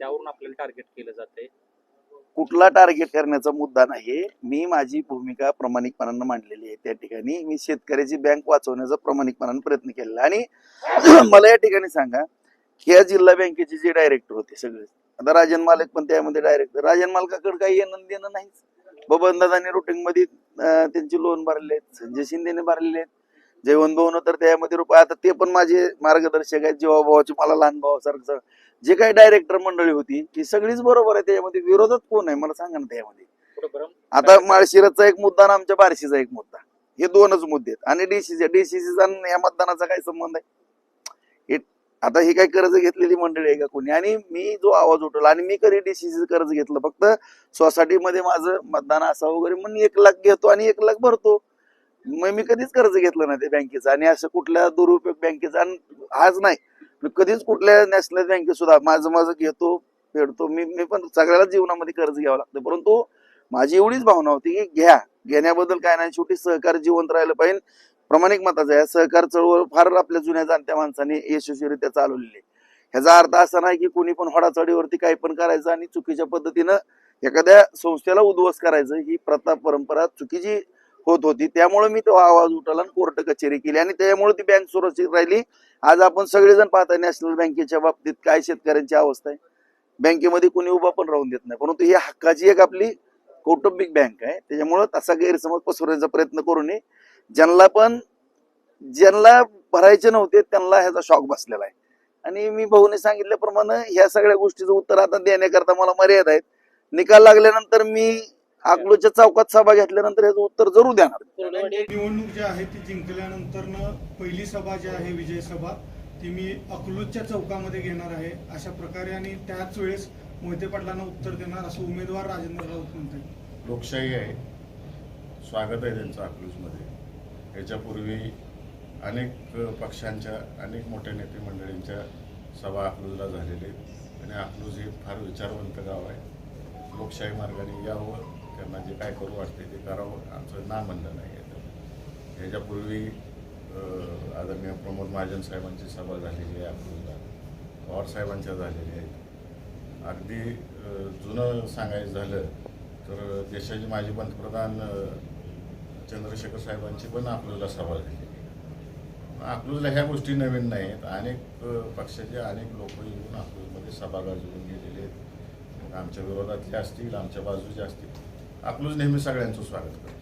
त्यावरून आपल्याला टार्गेट केलं जातंय. कुठला टार्गेट करण्याचा मुद्दा नाही. मी माझी भूमिका प्रामाणिकपणाने मांडलेली आहे. त्या ठिकाणी मी शेतकऱ्याची बँक वाचवण्याचा प्रामाणिकपणाने प्रयत्न केलेला आणि मला या ठिकाणी सांगा की या जिल्हा बँकेचे जे डायरेक्टर होते सगळे, आता राजन मालक पण त्यामध्ये डायरेक्टर, राजन मालकाकडे काही येणं देणं नाहीच. बबन दादांनी रुटीन मध्ये त्यांची लोन भरले आहेत, संजय शिंदेने भरलेले आहेत, जयवंत भाऊन तर त्यामध्ये रुपये, आता ते पण माझे मार्गदर्शक आहेत, जेव्हा भावाचे मला लहान भावासारखं जे काही डायरेक्टर मंडळी होती ती सगळीच बरोबर आहे. त्याच्यामध्ये विरोधात कोण आहे मला सांगा ना. त्यामध्ये आता माळशिरसचा एक मुद्दा आणि आमच्या बार्शीचा एक मुद्दा, हे दोनच मुद्दे आहेत. आणि डीसीसीचा या मतदानाचा काय संबंध आहे? आता ही काही कर्ज घेतलेली मंडळी आहे का कोणी? आणि मी जो आवाज उठवला, आणि मी कधी डीसीसी कर्ज घेतलं फक्त सोसायटीमध्ये माझं मतदान असावं वगैरे म्हणून 1 लाख घेतो आणि 1 लाख भरतो. मग मी कधीच कर्ज घेतलं नाही ते बँकेचं, आणि असं कुठल्या दुरुपयोग बँकेचा आज नाही. मी कधीच कुठल्या नॅशनल बँकेत सुद्धा माझं घेतो फेडतो. मी पण सगळ्याला जीवनामध्ये कर्ज घ्यावं लागतं, परंतु माझी एवढीच भावना होती की घेण्याबद्दल काय नाही, शेवटी सहकार जिवंत राहिलं पाहिजे. प्रामाणिक मताचं आहे. सहकार चळवळ फार आपल्या जुन्या जाणत्या माणसाने यशस्वीरित्या चालवलेली आहे. ह्याचा अर्थ असा नाही की कुणी पण होडाचडीवरती काही पण करायचं आणि चुकीच्या पद्धतीनं एखाद्या संस्थेला उद्ध्वस्त करायचं, ही प्रथा परंपरा चुकीची होत होती. त्यामुळे मी तो आवाज उठवला आणि कोर्ट कचेरी केली, आणि त्यामुळे ती बँक सुरक्षित राहिली. आज आपण सगळेजण पाहता नॅशनल बँकेच्या बाबतीत काय शेतकऱ्यांची अवस्था आहे. बँकेमध्ये कोणी उभा पण राहून देत नाही, परंतु ही हक्काची एक आपली कौटुंबिक बँक आहे. त्याच्यामुळे तसा गैरसमज पसरवण्याचा प्रयत्न करू नये. ज्यांना भरायचे नव्हते त्यांना ह्याचा शॉक बसलेला आहे. आणि मी भाऊने सांगितल्याप्रमाणे ह्या सगळ्या गोष्टीचं उत्तर आता देण्याकरता मला मर्यादा आहेत. निकाल लागल्यानंतर मी अकलूजच्या चौकात सभा घेतल्यानंतर ह्याचं उत्तर जरूर देणार. निवडणूक जी आहे ती जिंकल्यानंतर पहिली सभा जी आहे विजय सभा ती मी अकलूजच्या चौकामध्ये घेणार आहे अशा प्रकारे, आणि त्याच वेळेस मोहिते पाटलांना उत्तर देणार असं उमेदवार राजेंद्र राऊत म्हणतात. लोकशाही आहे, स्वागत आहे त्यांचं अकलूजमध्ये. याच्यापूर्वी अनेक पक्षांच्या अनेक मोठ्या नेते मंडळींच्या सभा अकलूजला झालेल्या आहेत, आणि अकलूज हे फार विचारवंत गाव आहे. लोकशाही मार्गाने यावं, त्यांना जे काय करू वाटते ते करावं, आमचं ना म्हणणं नाही आहे. ह्याच्यापूर्वी आदरणीय प्रमोद महाजन साहेबांची सभा झालेली आहे अकलूजला, पवार साहेबांच्या झालेल्या आहेत. अगदी जुनं सांगायचं झालं तर देशाचे माजी पंतप्रधान चंद्रशेखर साहेबांची पण अकलूजला सभा झाली. अकलूजला ह्या गोष्टी नवीन नाहीत. अनेक पक्षाचे अनेक लोक येऊन अकलूजमध्ये सभा गाजवून गेलेले आहेत. आमच्या विरोधातले असतील, आमच्या बाजूचे असतील. अकलूज नेहमी सगळ्यांचं स्वागत करतो.